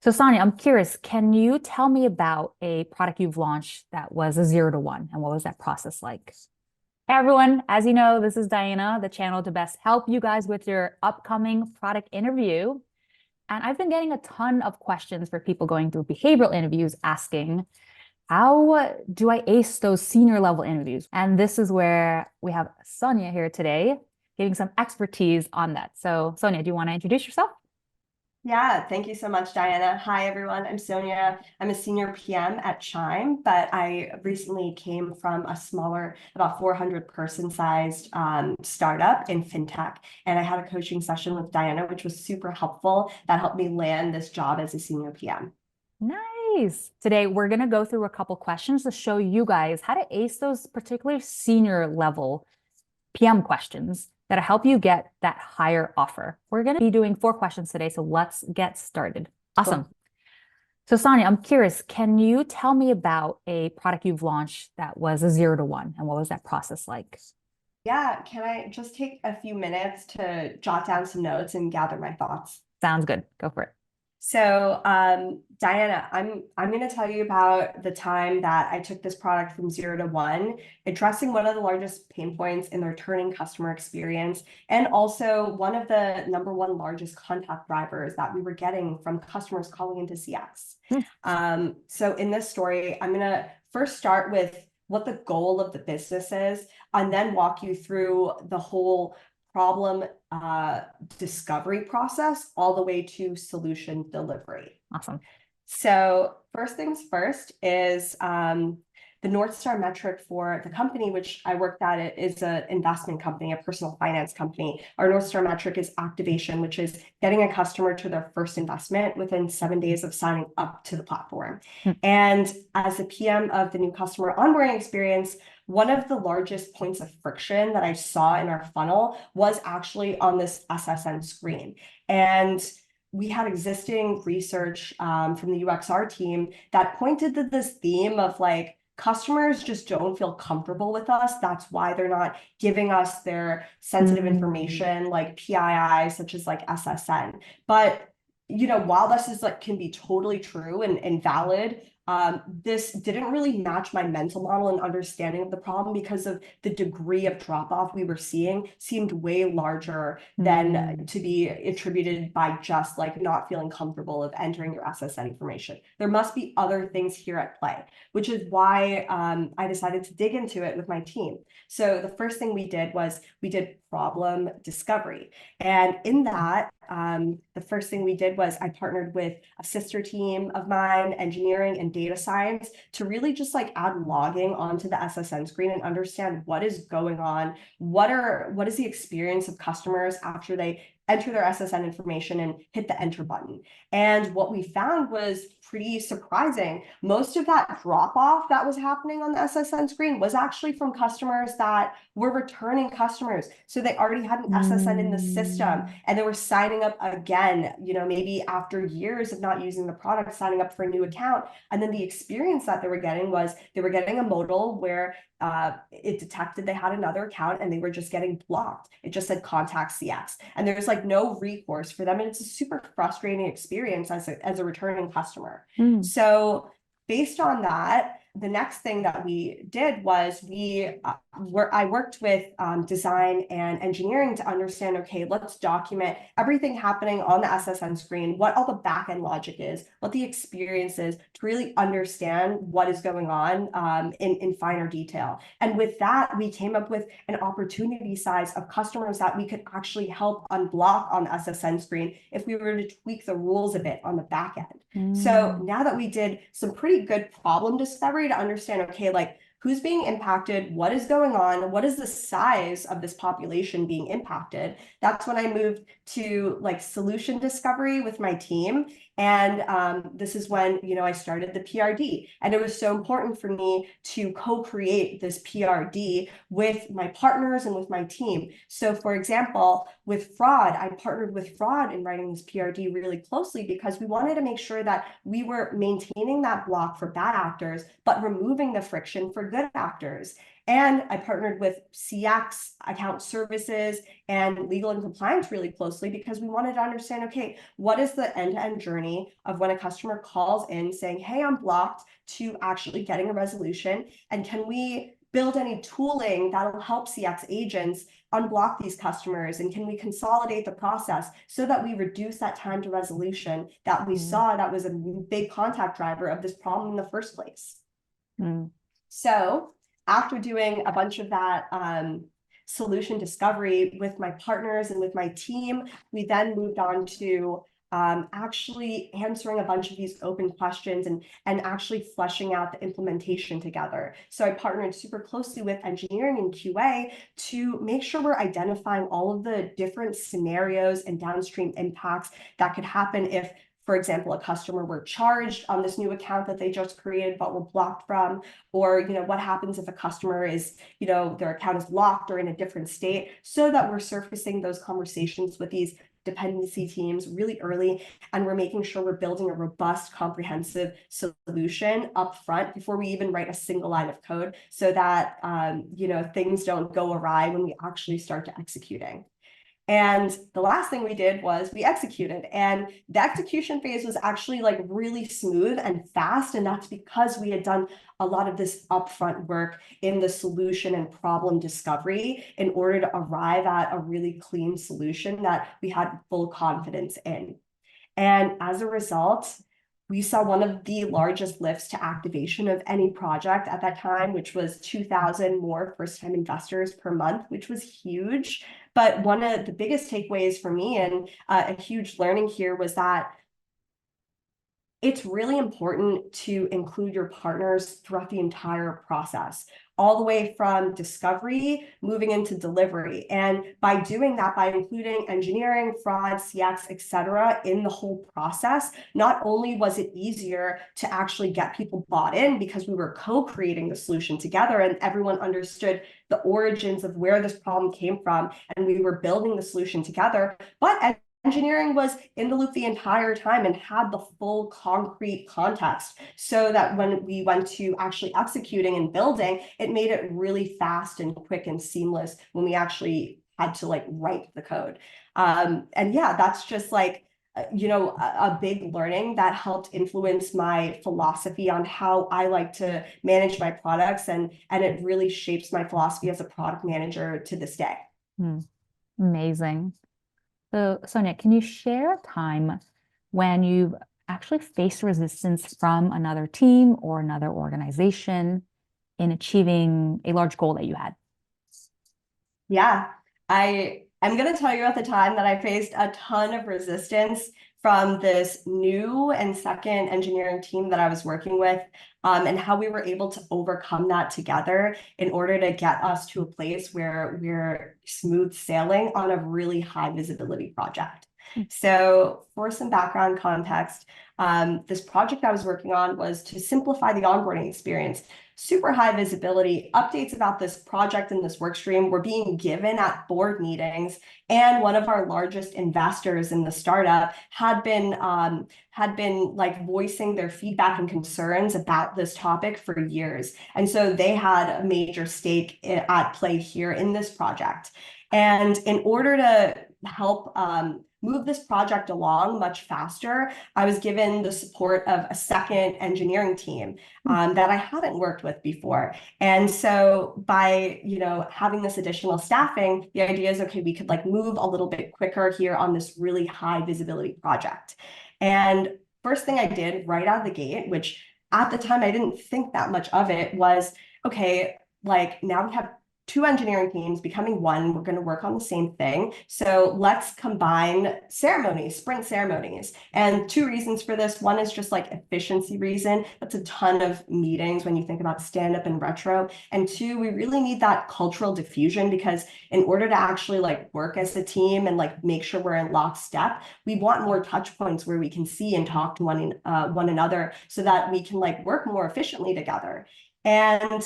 So, Sonia, I'm curious, can you tell me about a product you've launched that was a 0 to 1 and what was that process like? Hey everyone, as you know, this is Diana, the channel to best help you guys with your upcoming product interview. And I've been getting a ton of questions for people going through behavioral interviews asking, how do I ace those senior level interviews? And this is where we have Sonia here today, giving some expertise on that. So, Sonia, do you want to introduce yourself? Yeah, thank you so much, Diana. Hi, everyone. I'm Sonia. I'm a senior PM at Chime, but I recently came from a smaller, about 400 person sized startup in fintech. And I had a coaching session with Diana, which was super helpful. That helped me land this job as a senior PM. Nice. Today, we're going to go through a couple questions to show you guys how to ace those particularly senior level PM questions that'll help you get that higher offer. We're going to be doing 4 questions today, so let's get started. Awesome. Cool. So, Sonia, I'm curious, can you tell me about a product you've launched that was a 0 to 1 and what was that process like? Yeah, can I just take a few minutes to jot down some notes and gather my thoughts? Sounds good. Go for it. So, Diana, I'm going to tell you about the time that I took this product from 0 to 1, addressing one of the largest pain points in the returning customer experience, and also one of the number one largest contact drivers that we were getting from customers calling into CX. Hmm. So in this story, I'm going to first start with what the goal of the business is, and then walk you through the whole problem discovery process all the way to solution delivery. Awesome. So first things first is the North Star metric for the company, which I worked at. It is an investment company, a personal finance company. Our North Star metric is activation, which is getting a customer to their first investment within 7 days of signing up to the platform. Hmm. And as the PM of the new customer onboarding experience, one of the largest points of friction that I saw in our funnel was actually on this SSN screen. And we had existing research from the UXR team that pointed to this theme of like, customers just don't feel comfortable with us. That's why they're not giving us their sensitive information like PII, such as like SSN. But while this is like can be totally true and valid, this didn't really match my mental model and understanding of the problem because of the degree of drop off we were seeing seemed way larger than to be attributed by just like not feeling comfortable of entering your SSN information. There must be other things here at play, which is why I decided to dig into it with my team. So the first thing we did was we did problem discovery. And in that, the first thing we did was I partnered with a sister team of mine, engineering and data science, to really just like add logging onto the SSN screen and understand what is going on. What is the experience of customers after they enter their SSN information and hit the enter button. And what we found was pretty surprising. Most of that drop off that was happening on the SSN screen was actually from customers that were returning customers. So they already had an SSN in the system and they were signing up again, maybe after years of not using the product, signing up for a new account. And then the experience that they were getting was they were getting a modal where it detected they had another account and they were just getting blocked. It just said contact CX. And there's like no recourse for them. And it's a super frustrating experience as a returning customer. Hmm. So based on that, the next thing that we did was I worked with design and engineering to understand, okay, let's document everything happening on the SSN screen, what all the backend logic is, what the experience is, to really understand what is going on in finer detail. And with that, we came up with an opportunity size of customers that we could actually help unblock on the SSN screen if we were to tweak the rules a bit on the back end. So now that we did some pretty good problem discovery to understand, okay, like who's being impacted, what is going on, what is the size of this population being impacted, that's when I moved to like solution discovery with my team. And this is when, I started the PRD. And it was so important for me to co-create this PRD with my partners and with my team. So for example, with fraud, I partnered with fraud in writing this PRD really closely because we wanted to make sure that we were maintaining that block for bad actors, but removing the friction for good actors. And I partnered with CX, account services, and legal and compliance really closely because we wanted to understand, okay, what is the end-to-end journey of when a customer calls in saying, hey, I'm blocked, to actually getting a resolution? And can we build any tooling that'll help CX agents unblock these customers? And can we consolidate the process so that we reduce that time to resolution that we saw that was a big contact driver of this problem in the first place? So after doing a bunch of that solution discovery with my partners and with my team, we then moved on to actually answering a bunch of these open questions and actually fleshing out the implementation together. So I partnered super closely with engineering and QA to make sure we're identifying all of the different scenarios and downstream impacts that could happen if, for example, a customer were charged on this new account that they just created but were blocked from, or what happens if a customer is, their account is locked or in a different state, so that we're surfacing those conversations with these dependency teams really early, and we're making sure we're building a robust, comprehensive solution up front before we even write a single line of code, so that things don't go awry when we actually start to executing. And the last thing we did was we executed, and the execution phase was actually like really smooth and fast. And that's because we had done a lot of this upfront work in the solution and problem discovery in order to arrive at a really clean solution that we had full confidence in. And as a result, we saw one of the largest lifts to activation of any project at that time, which was 2,000 more first-time investors per month, which was huge. But one of the biggest takeaways for me, and a huge learning here, was that it's really important to include your partners throughout the entire process, all the way from discovery moving into delivery. And by doing that, by including engineering, fraud, CX, etc., in the whole process, not only was it easier to actually get people bought in because we were co-creating the solution together and everyone understood the origins of where this problem came from, and we were building the solution together, but engineering was in the loop the entire time and had the full concrete context, so that when we went to actually executing and building, it made it really fast and quick and seamless when we actually had to write the code. And yeah, that's just a big learning that helped influence my philosophy on how I like to manage my products, and it really shapes my philosophy as a product manager to this day. Amazing. So, Sonia, can you share a time when you've actually faced resistance from another team or another organization in achieving a large goal that you had? Yeah, I'm going to tell you at the time that I faced a ton of resistance from this new and second engineering team that I was working with, and how we were able to overcome that together in order to get us to a place where we're smooth sailing on a really high visibility project. So for some background context, this project I was working on was to simplify the onboarding experience. Super high visibility. Updates about this project and this work stream were being given at board meetings, and one of our largest investors in the startup had been voicing their feedback and concerns about this topic for years, and so they had a major stake at play here in this project. And in order to help move this project along much faster, I was given the support of a second engineering team that I hadn't worked with before. And so by having this additional staffing, the idea is, okay, we could move a little bit quicker here on this really high visibility project. And first thing I did right out of the gate, which at the time I didn't think that much of it, was, okay, now we have two engineering teams becoming one. We're going to work on the same thing. So let's combine ceremonies, sprint ceremonies. And two reasons for this. One is just efficiency reason. That's a ton of meetings when you think about stand-up and retro. And two, we really need that cultural diffusion, because in order to actually work as a team and make sure we're in lockstep, we want more touch points where we can see and talk to one another, so that we can work more efficiently together. And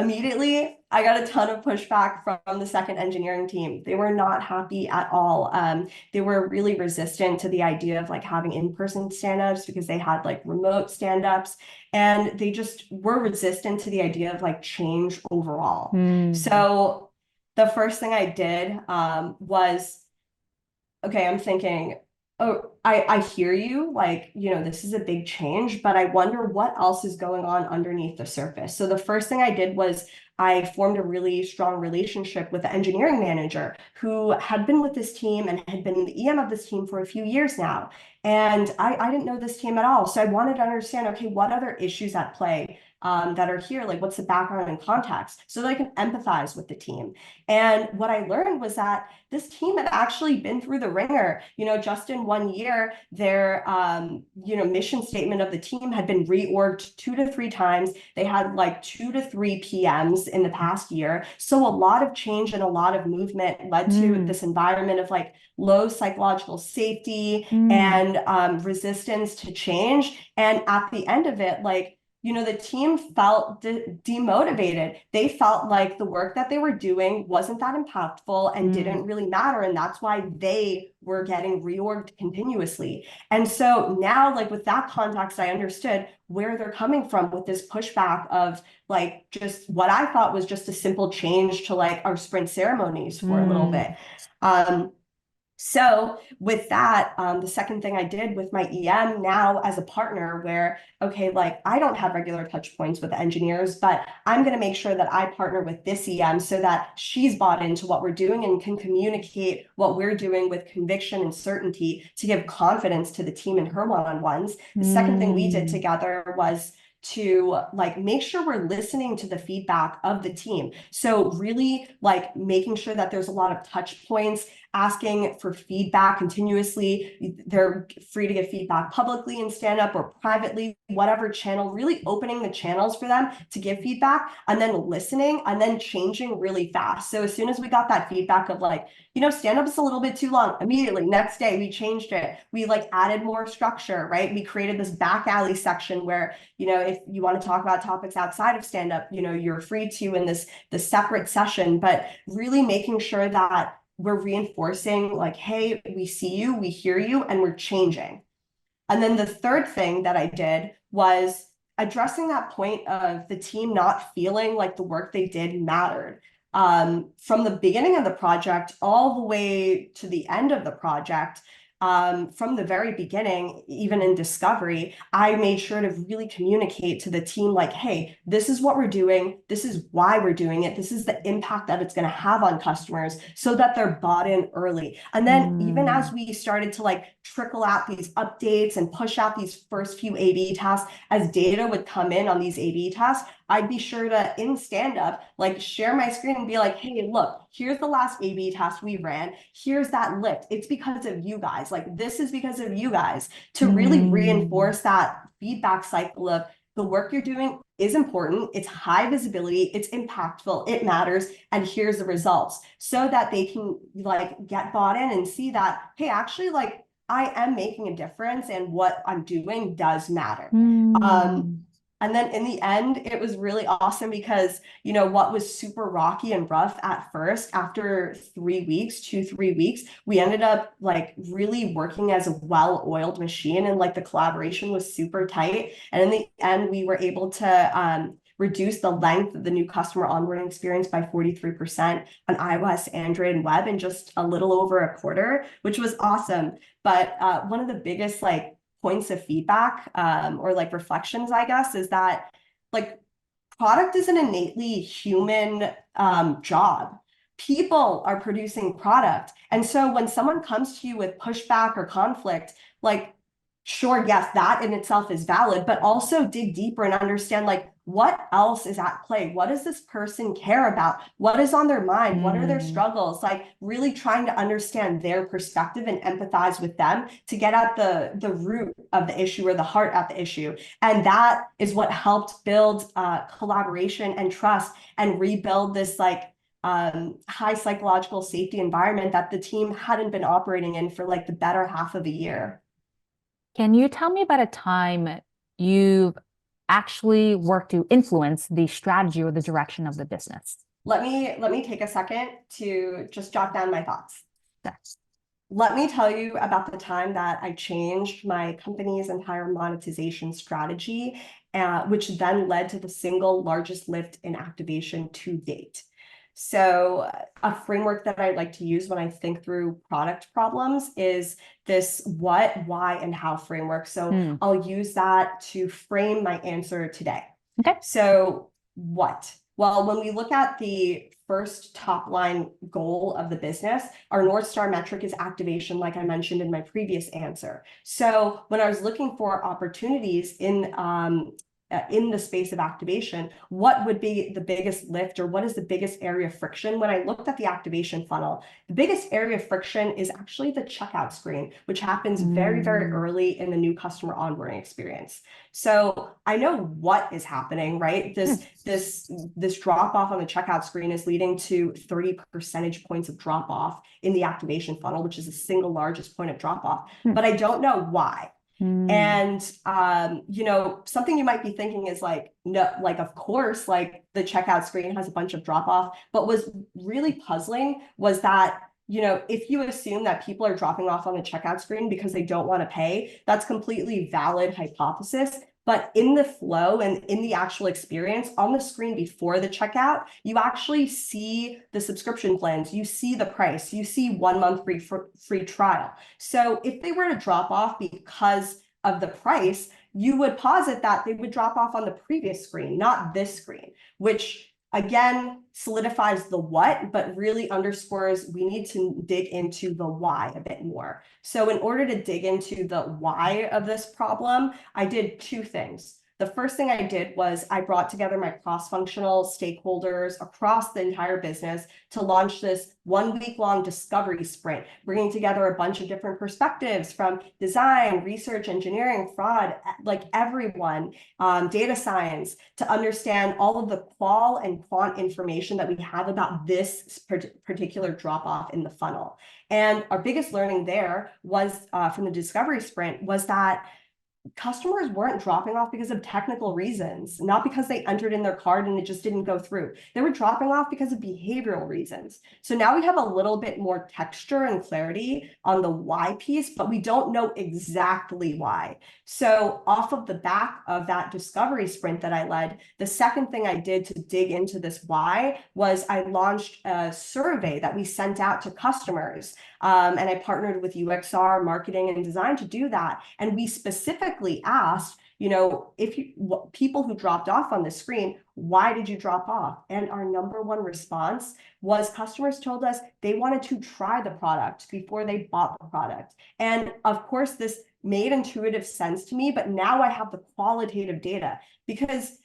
immediately, I got a ton of pushback from the second engineering team. They were not happy at all. They were really resistant to the idea of like having in-person stand-ups because they had like remote stand-ups, and they just were resistant to the idea of like change overall. So the first thing I did was, okay, I'm thinking, oh, I hear you, like, this is a big change, but I wonder what else is going on underneath the surface. So the first thing I did was I formed a really strong relationship with the engineering manager who had been with this team and had been the EM of this team for a few years now. And I didn't know this team at all. So I wanted to understand, okay, what other issues at play that are here? Like, what's the background and context so that I can empathize with the team. And what I learned was that this team had actually been through the ringer. Just in 1 year, their mission statement of the team had been reorged 2 to 3 times. They had like 2 to 3 PMs in the past year. So a lot of change and a lot of movement led to this environment of like low psychological safety and resistance to change. And at the end of it, like, the team felt demotivated. They felt like the work that they were doing wasn't that impactful and didn't really matter. And that's why they were getting reorged continuously. And so now, like with that context, I understood where they're coming from with this pushback of like just what I thought was just a simple change to like our sprint ceremonies for a little bit. So with that, the second thing I did with my EM now as a partner where, okay, like I don't have regular touch points with the engineers, but I'm going to make sure that I partner with this EM so that she's bought into what we're doing and can communicate what we're doing with conviction and certainty to give confidence to the team in her one-on-ones. The second thing we did together was to like make sure we're listening to the feedback of the team. So really like making sure that there's a lot of touch points, asking for feedback continuously. They're free to give feedback publicly in stand up or privately, whatever channel, really opening the channels for them to give feedback and then listening and then changing really fast. So as soon as we got that feedback of like, stand up is a little bit too long, immediately next day we changed it. We like added more structure, right? We created this back alley section where, if you want to talk about topics outside of stand up, you're free to in this separate session, but really making sure that we're reinforcing like, hey, we see you, we hear you, and we're changing. And then the third thing that I did was addressing that point of the team not feeling like the work they did mattered. From the beginning of the project all the way to the end of the project, from the very beginning, even in discovery, I made sure to really communicate to the team like, hey, this is what we're doing. This is why we're doing it. This is the impact that it's going to have on customers so that they're bought in early. And then even as we started to like trickle out these updates and push out these first few A/B tasks, as data would come in on these A/B tasks, I'd be sure to in stand up, like share my screen and be like, hey, look, here's the last A/B test we ran. Here's that lift. It's because of you guys. Like this is because of you guys, to really reinforce that feedback cycle of the work you're doing is important. It's high visibility. It's impactful. It matters. And here's the results so that they can like get bought in and see that, hey, actually like I am making a difference and what I'm doing does matter. And then in the end, it was really awesome because, what was super rocky and rough at first, after 3 weeks, 2-3 weeks, we ended up like really working as a well-oiled machine and like the collaboration was super tight. And in the end, we were able to reduce the length of the new customer onboarding experience by 43% on iOS, Android, and web in just a little over a quarter, which was awesome. But one of the biggest like points of feedback or like reflections, I guess, is that like product is an innately human job. People are producing product. And so when someone comes to you with pushback or conflict, like, sure, yes, that in itself is valid, but also dig deeper and understand like what else is at play? What does this person care about? What is on their mind? What are their struggles? Like really trying to understand their perspective and empathize with them to get at the root of the issue or the heart at the issue. And that is what helped build collaboration and trust and rebuild this like high psychological safety environment that the team hadn't been operating in for like the better half of a year. Can you tell me about a time you've actually work to influence the strategy or the direction of the business? Let me take a second to just jot down my thoughts. Yes. Let me tell you about the time that I changed my company's entire monetization strategy, which then led to the single largest lift in activation to date. So a framework that I like to use when I think through product problems is this what, why, and how framework. So I'll use that to frame my answer today. Okay. So what? Well, when we look at the first top line goal of the business, our North Star metric is activation, like I mentioned in my previous answer. So when I was looking for opportunities in the space of activation, what would be the biggest lift, or what is the biggest area of friction? When I looked at the activation funnel, the biggest area of friction is actually the checkout screen, which happens very, very early in the new customer onboarding experience. So I know what is happening, right? This drop off on the checkout screen is leading to 30 percentage points of drop off in the activation funnel, which is the single largest point of drop off. But I don't know why. And something you might be thinking is like, no, like, of course, like the checkout screen has a bunch of drop off. But was really puzzling was that, if you assume that people are dropping off on the checkout screen because they don't want to pay, that's completely valid hypothesis. But in the flow and in the actual experience on the screen before the checkout, you actually see the subscription plans, you see the price, you see 1 month free trial. So if they were to drop off because of the price, you would posit that they would drop off on the previous screen, not this screen, which again solidifies the what, but really underscores we need to dig into the why a bit more. So in order to dig into the why of this problem, I did two things. The first thing I did was I brought together my cross-functional stakeholders across the entire business to launch this 1 week-long discovery sprint, bringing together a bunch of different perspectives from design, research, engineering, fraud, like everyone, data science, to understand all of the qual and quant information that we have about this particular drop-off in the funnel. And our biggest learning there was from the discovery sprint was that customers weren't dropping off because of technical reasons, not because they entered in their card and it just didn't go through. They were dropping off because of behavioral reasons. So now we have a little bit more texture and clarity on the why piece, but we don't know exactly why. So off of the back of that discovery sprint that I led, the second thing I did to dig into this why was I launched a survey that we sent out to customers. And I partnered with UXR, marketing, and design to do that. And we specifically asked, if people who dropped off on the screen, why did you drop off? And our number one response was customers told us they wanted to try the product before they bought the product. And of course, this made intuitive sense to me, but now I have the qualitative data because,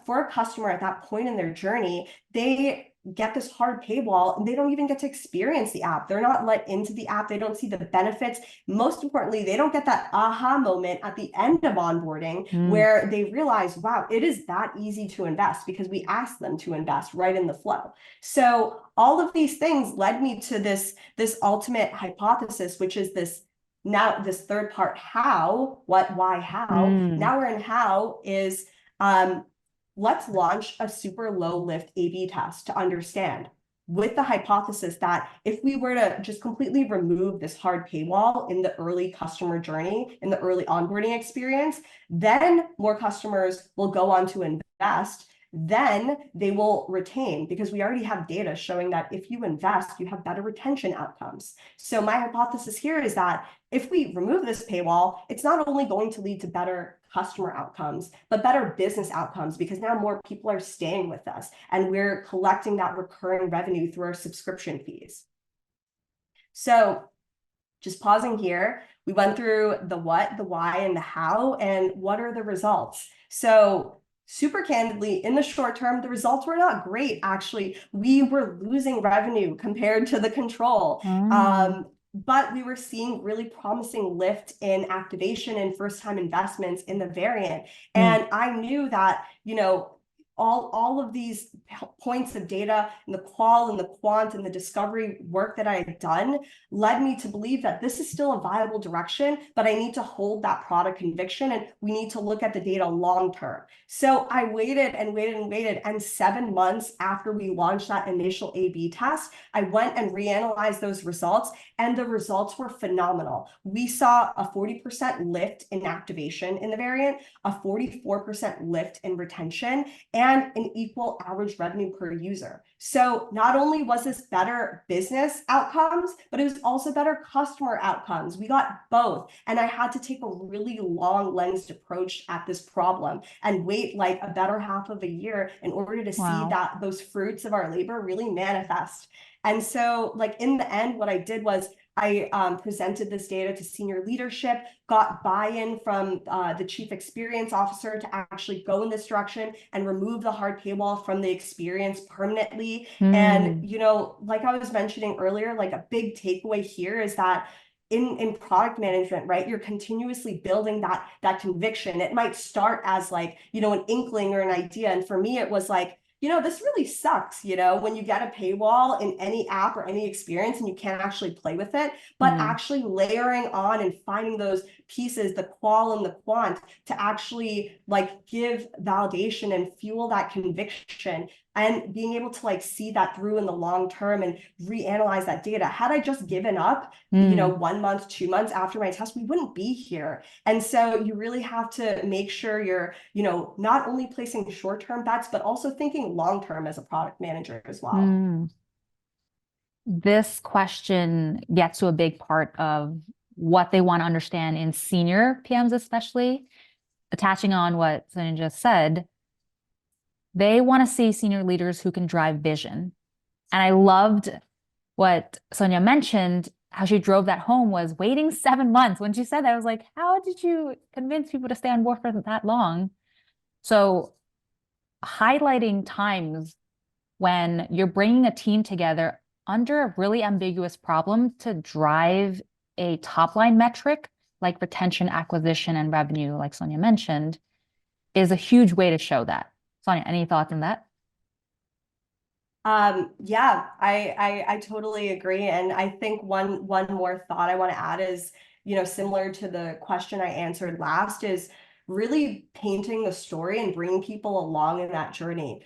for a customer at that point in their journey, they get this hard paywall and they don't even get to experience the app. They're not let into the app. They don't see the benefits. Most importantly, they don't get that aha moment at the end of onboarding where they realize, wow, it is that easy to invest because we asked them to invest right in the flow. So all of these things led me to this ultimate hypothesis, which is this third part, how, what, why, how. Now we're in how is, let's launch a super low lift A/B test to understand, with the hypothesis that if we were to just completely remove this hard paywall in the early customer journey, in the early onboarding experience, then more customers will go on to invest. Then they will retain because we already have data showing that if you invest, you have better retention outcomes. So my hypothesis here is that if we remove this paywall, it's not only going to lead to better customer outcomes, but better business outcomes because now more people are staying with us and we're collecting that recurring revenue through our subscription fees. So just pausing here, we went through the what, the why, and the how, and what are the results? So super candidly, in the short term, the results were not great. Actually, we were losing revenue compared to the control. But we were seeing really promising lift in activation and first-time investments in the variant. And I knew that, all of these points of data and the qual and the quant and the discovery work that I had done led me to believe that this is still a viable direction, but I need to hold that product conviction and we need to look at the data long term. So I waited and waited and waited. And 7 months after we launched that initial A/B test, I went and reanalyzed those results, and the results were phenomenal. We saw a 40% lift in activation in the variant, a 44% lift in retention, and an equal average revenue per user. So not only was this better business outcomes, but it was also better customer outcomes. We got both. And I had to take a really long lensed approach at this problem and wait like a better half of a year in order to see that those fruits of our labor really manifest. And so like in the end, what I did was I presented this data to senior leadership, got buy-in from the chief experience officer to actually go in this direction and remove the hard paywall from the experience permanently. And, you know, like I was mentioning earlier, like a big takeaway here is that in product management, right, you're continuously building that conviction. It might start as like, you know, an inkling or an idea. And for me, it was like, you know, this really sucks, you know, when you get a paywall in any app or any experience and you can't actually play with it, but actually layering on and finding those pieces, the qual and the quant, to actually like give validation and fuel that conviction, and being able to like see that through in the long term and reanalyze that data. Had I just given up, you know, 1 month, 2 months after my test, we wouldn't be here. And so you really have to make sure you're, you know, not only placing short-term bets, but also thinking long-term as a product manager as well. This question gets to a big part of what they want to understand in senior PMs, especially attaching on what Sonia just said. They want to see senior leaders who can drive vision. And I loved what Sonia mentioned, how she drove that home was waiting 7 months. When she said that, I was like, how did you convince people to stay on board for that long? So highlighting times when you're bringing a team together under a really ambiguous problem to drive a top line metric like retention, acquisition, and revenue, like Sonia mentioned, is a huge way to show that. Sonia, any thoughts on that? Yeah, I totally agree. And I think one more thought I want to add is, you know, similar to the question I answered last, is really painting the story and bringing people along in that journey.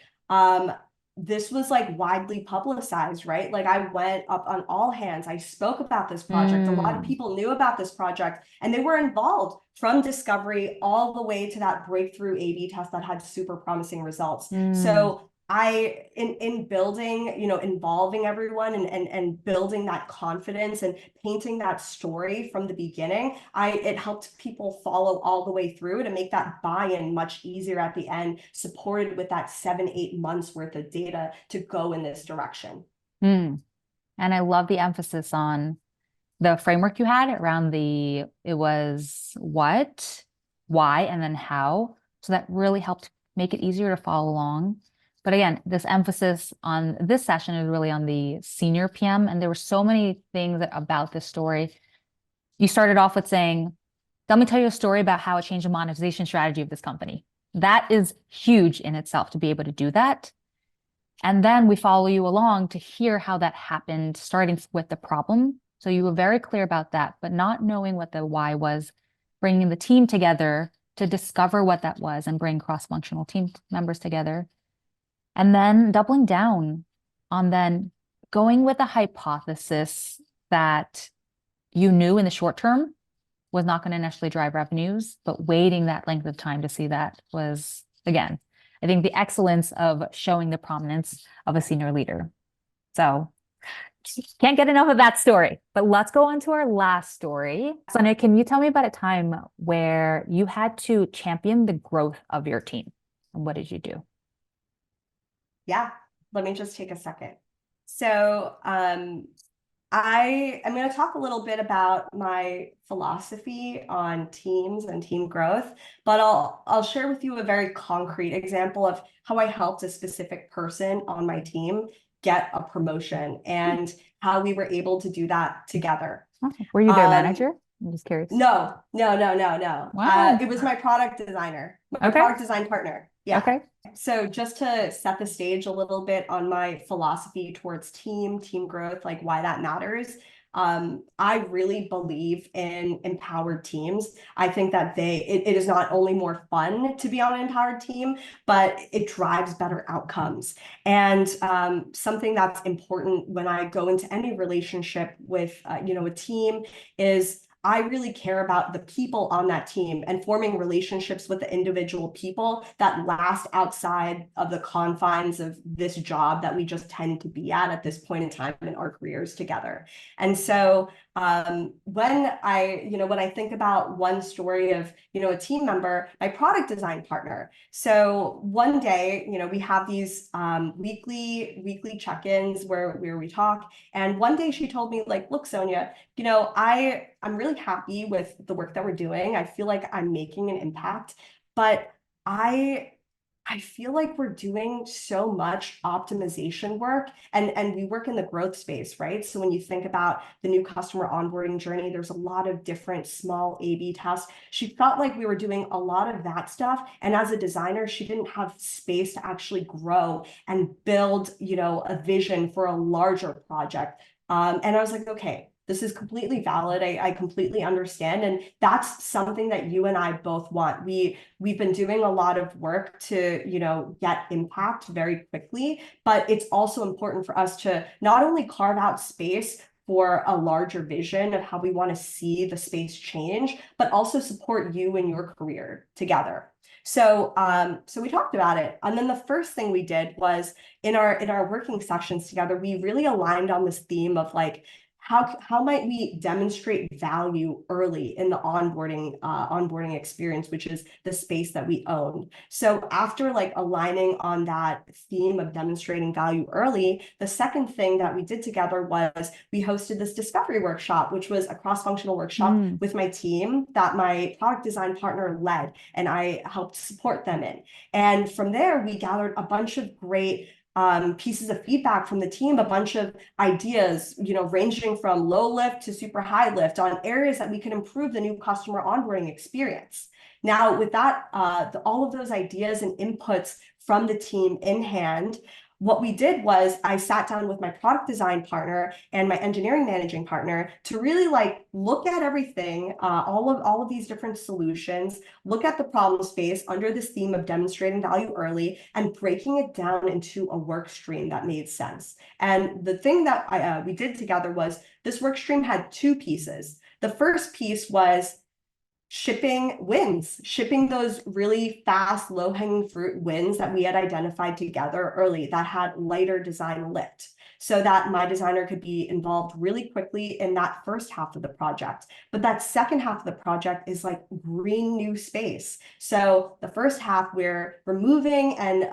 This was like widely publicized, right? Like I went up on all hands. I spoke about this project. A lot of people knew about this project and they were involved from discovery all the way to that breakthrough A/B test that had super promising results. So in building, you know, involving everyone and building that confidence and painting that story from the beginning, it helped people follow all the way through to make that buy-in much easier at the end, supported with that 7-8 months worth of data to go in this direction. And I love the emphasis on the framework you had around it was what, why, and then how. So that really helped make it easier to follow along. But again, this emphasis on this session is really on the senior PM. And there were so many things about this story. You started off with saying, let me tell you a story about how it changed the monetization strategy of this company. That is huge in itself to be able to do that. And then we follow you along to hear how that happened, starting with the problem. So you were very clear about that, but not knowing what the why was, bringing the team together to discover what that was and bring cross-functional team members together. And then doubling down on then going with a hypothesis that you knew in the short term was not going to necessarily drive revenues, but waiting that length of time to see that was, again, I think the excellence of showing the prominence of a senior leader. So can't get enough of that story, but let's go on to our last story. Sonia, can you tell me about a time where you had to champion the growth of your team? And what did you do? Yeah, let me just take a second. So I am going to talk a little bit about my philosophy on teams and team growth, but I'll share with you a very concrete example of how I helped a specific person on my team get a promotion and how we were able to do that together. Were you their manager? I'm just curious. No, no, no, no, no. Wow. It was my product designer, my Okay. product design partner. Yeah. Okay. So just to set the stage a little bit on my philosophy towards team growth, like why that matters. I really believe in empowered teams. I think that it is not only more fun to be on an empowered team, but it drives better outcomes. And something that's important when I go into any relationship with, a team is I really care about the people on that team and forming relationships with the individual people that last outside of the confines of this job that we just tend to be at this point in time in our careers together. And so when I think about one story of, a team member, my product design partner. So one day, we have these weekly check-ins where we talk. And one day she told me, like, look, Sonia, I'm really happy with the work that we're doing. I feel like I'm making an impact, but I feel like we're doing so much optimization work and we work in the growth space, right? So when you think about the new customer onboarding journey, there's a lot of different small A/B tests. She felt like we were doing a lot of that stuff. And as a designer, she didn't have space to actually grow and build, a vision for a larger project. And I was like, okay, this is completely valid. I completely understand. And that's something that you and I both want. We've been doing a lot of work to, get impact very quickly, but it's also important for us to not only carve out space for a larger vision of how we want to see the space change, but also support you in your career together. So we talked about it. And then the first thing we did was in our working sessions together, we really aligned on this theme of like, how might we demonstrate value early in the onboarding experience, which is the space that we own. So after like aligning on that theme of demonstrating value early, the second thing that we did together was we hosted this discovery workshop, which was a cross-functional workshop with my team that my product design partner led, and I helped support them in. And from there, we gathered a bunch of great pieces of feedback from the team, a bunch of ideas, ranging from low lift to super high lift on areas that we can improve the new customer onboarding experience. Now, with that, all of those ideas and inputs from the team in hand, what we did was I sat down with my product design partner and my engineering managing partner to really like look at everything, all of these different solutions, look at the problem space under this theme of demonstrating value early and breaking it down into a work stream that made sense. And the thing that we did together was this work stream had two pieces. The first piece was shipping wins, shipping those really fast, low-hanging fruit wins that we had identified together early that had lighter design lift, so that my designer could be involved really quickly in that first half of the project. But that second half of the project is like green new space. So the first half, we're removing and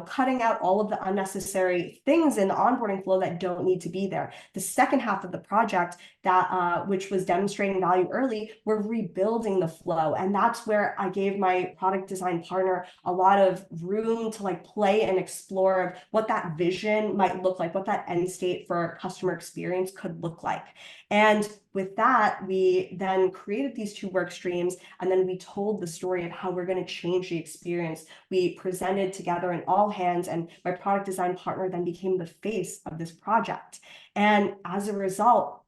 cutting out all of the unnecessary things in the onboarding flow that don't need to be there. The second half of the project, that which was demonstrating value early, we're rebuilding the flow. And that's where I gave my product design partner a lot of room to like play and explore what that vision might look like, what that end state for customer experience could look like. And with that, we then created these two work streams, and then we told the story of how we're going to change the experience. We presented together in all hands, and my product design partner then became the face of this project. And as a result,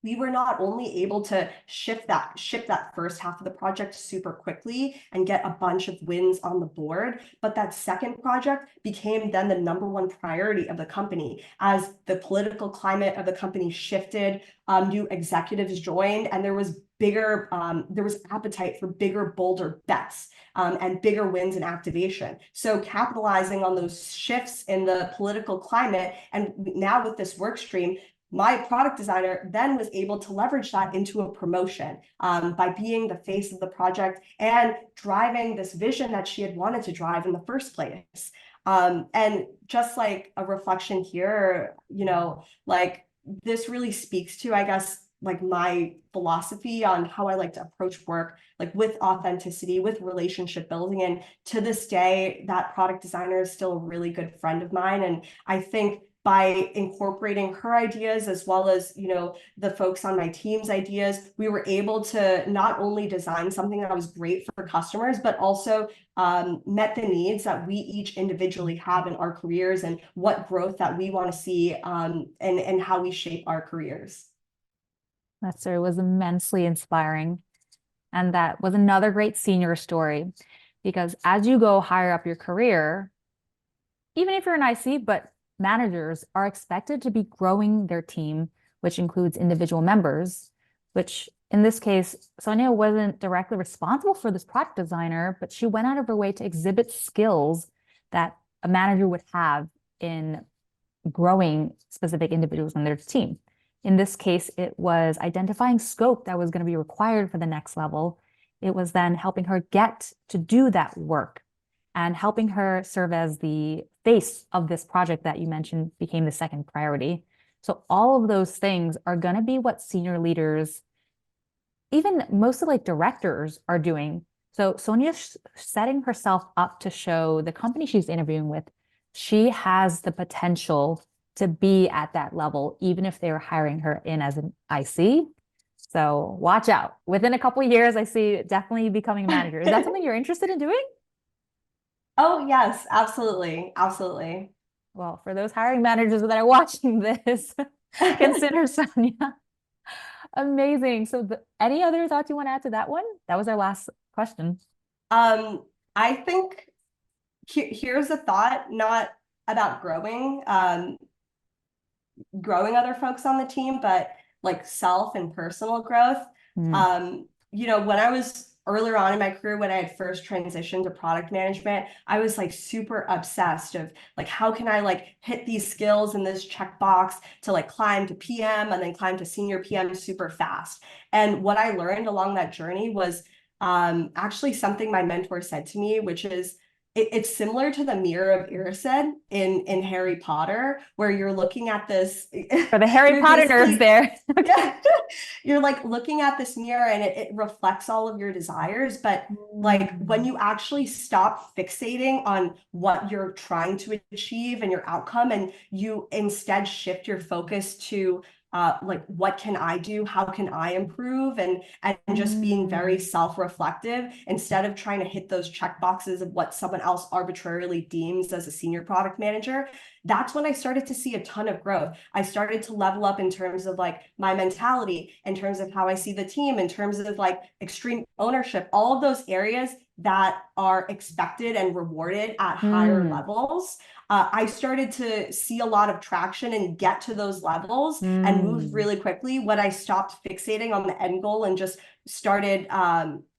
we were not only able to ship that first half of the project super quickly and get a bunch of wins on the board, but that second project became then the #1 priority of the company as the political climate of the company shifted, new executives joined, and there was appetite for bigger, bolder bets and bigger wins and activation. So capitalizing on those shifts in the political climate, and now with this work stream, my product designer then was able to leverage that into a promotion by being the face of the project and driving this vision that she had wanted to drive in the first place. And just like a reflection here, like this really speaks to, I guess, like my philosophy on how I like to approach work, like with authenticity, with relationship building. And to this day, that product designer is still a really good friend of mine. And I think by incorporating her ideas as well as, you know, the folks on my team's ideas, we were able to not only design something that was great for customers, but also met the needs that we each individually have in our careers and what growth that we want to see and how we shape our careers. That story was immensely inspiring. And that was another great senior story, because as you go higher up your career, even if you're an IC, but managers are expected to be growing their team, which includes individual members, which in this case, Sonia wasn't directly responsible for this product designer, but she went out of her way to exhibit skills that a manager would have in growing specific individuals on their team. In this case, it was identifying scope that was going to be required for the next level. It was then helping her get to do that work and helping her serve as the face of this project that you mentioned became the second priority. So all of those things are going to be what senior leaders, even mostly like directors, are doing. So Sonia's setting herself up to show the company she's interviewing with, she has the potential to be at that level, even if they were hiring her in as an IC. So watch out. Within a couple of years, I see definitely becoming a manager. Is that something you're interested in doing? Oh, yes, absolutely. Absolutely. Well, for those hiring managers that are watching this, consider Sonia. Amazing. So any other thoughts you want to add to that one? That was our last question. I think here's a thought, not about growing other folks on the team, but like self and personal growth. You know, when I was earlier on in my career, when I had first transitioned to product management, I was like super obsessed of like, how can I like hit these skills in this checkbox to like climb to PM and then climb to senior PM super fast. And what I learned along that journey was actually something my mentor said to me, which is, it's similar to the mirror of Erised in Harry Potter, where you're looking at this. For the Harry Potter nerds there. Yeah, you're like looking at this mirror and it reflects all of your desires. But like when you actually stop fixating on what you're trying to achieve and your outcome, and you instead shift your focus to like, what can I do? How can I improve? And just being very self-reflective instead of trying to hit those check boxes of what someone else arbitrarily deems as a senior product manager. That's when I started to see a ton of growth. I started to level up in terms of like my mentality, in terms of how I see the team, in terms of like extreme ownership, all of those areas that are expected and rewarded at higher levels. I started to see a lot of traction and get to those levels and move really quickly when I stopped fixating on the end goal and just started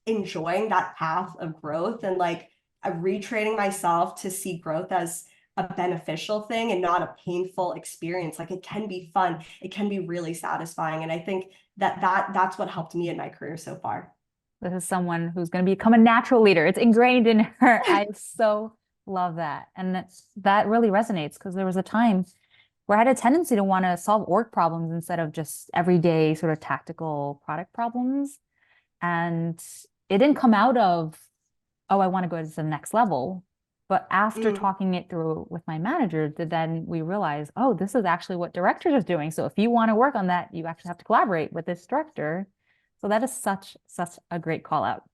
enjoying that path of growth and like retraining myself to see growth as a beneficial thing and not a painful experience. Like, it can be fun, it can be really satisfying. And I think that's what helped me in my career so far. This is someone who's going to become a natural leader. It's ingrained in her. I so love that. And that really resonates, because there was a time where I had a tendency to want to solve org problems instead of just everyday sort of tactical product problems. And it didn't come out of, oh, I want to go to the next level. But after talking it through with my manager, then we realized, oh, this is actually what directors are doing. So if you want to work on that, you actually have to collaborate with this director. So that is such a great call out.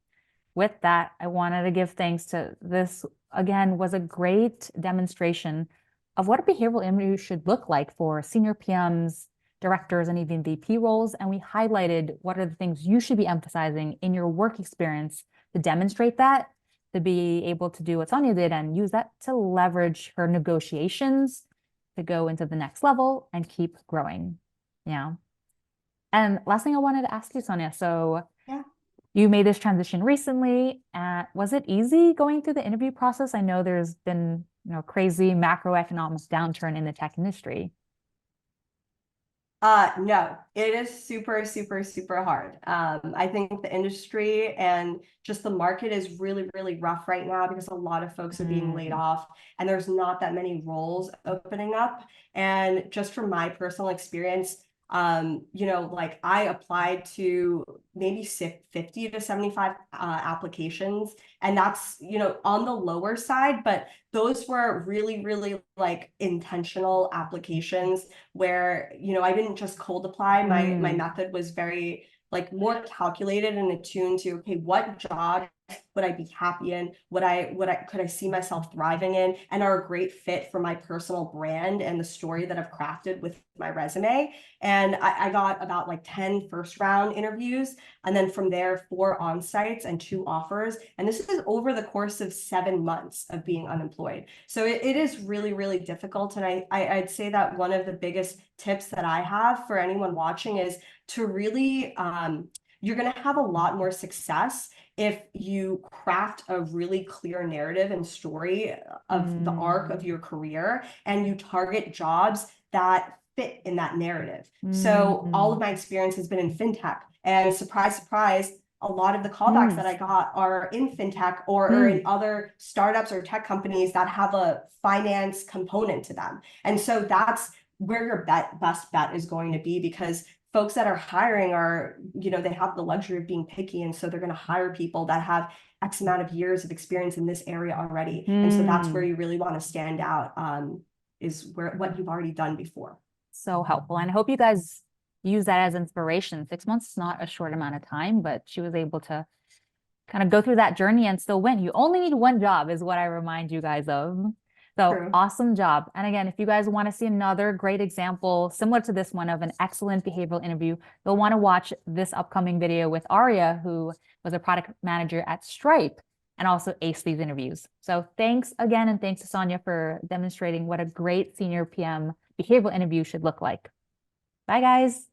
With that, I wanted to give thanks to this, again, was a great demonstration of what a behavioral interview should look like for senior PMs, directors, and even VP roles. And we highlighted what are the things you should be emphasizing in your work experience to demonstrate that, to be able to do what Sonia did and use that to leverage her negotiations to go into the next level and keep growing. Yeah. And last thing I wanted to ask you, Sonia, so Yeah. you made this transition recently. Was it easy going through the interview process? I know there's been, crazy macroeconomic downturn in the tech industry. No, it is super, super, super hard. I think the industry and just the market is really, really rough right now because a lot of folks are being laid off and there's not that many roles opening up. And just from my personal experience, You know, like I applied to maybe 50 to 75 applications, and that's, you know, on the lower side, but those were really, really like intentional applications where, you know, I didn't just cold apply. My method was very like more calculated and attuned to, okay, what job would I be happy in? Could I see myself thriving in, and are a great fit for my personal brand and the story that I've crafted with my resume. And I got about like 10 first round interviews. And then from there, 4 on-sites and 2 offers. And this is over the course of 7 months of being unemployed. So it is really, really difficult. And I'd say that one of the biggest tips that I have for anyone watching is to really, you're going to have a lot more success if you craft a really clear narrative and story of the arc of your career, and you target jobs that fit in that narrative. So all of my experience has been in fintech, and surprise, surprise, a lot of the callbacks that I got are in fintech or in other startups or tech companies that have a finance component to them. And so that's where your best bet is going to be, because folks that are hiring are, you know, they have the luxury of being picky. And so they're going to hire people that have X amount of years of experience in this area already. And so that's where you really want to stand out, is what you've already done before. So helpful. And I hope you guys use that as inspiration. 6 months is not a short amount of time, but she was able to kind of go through that journey and still win. You only need one job is what I remind you guys of. So True. awesome job. And again, if you guys want to see another great example similar to this one of an excellent behavioral interview, you'll want to watch this upcoming video with Aria, who was a product manager at Stripe, and also ace these interviews. So thanks again, and thanks to Sonia for demonstrating what a great senior PM behavioral interview should look like. Bye, guys.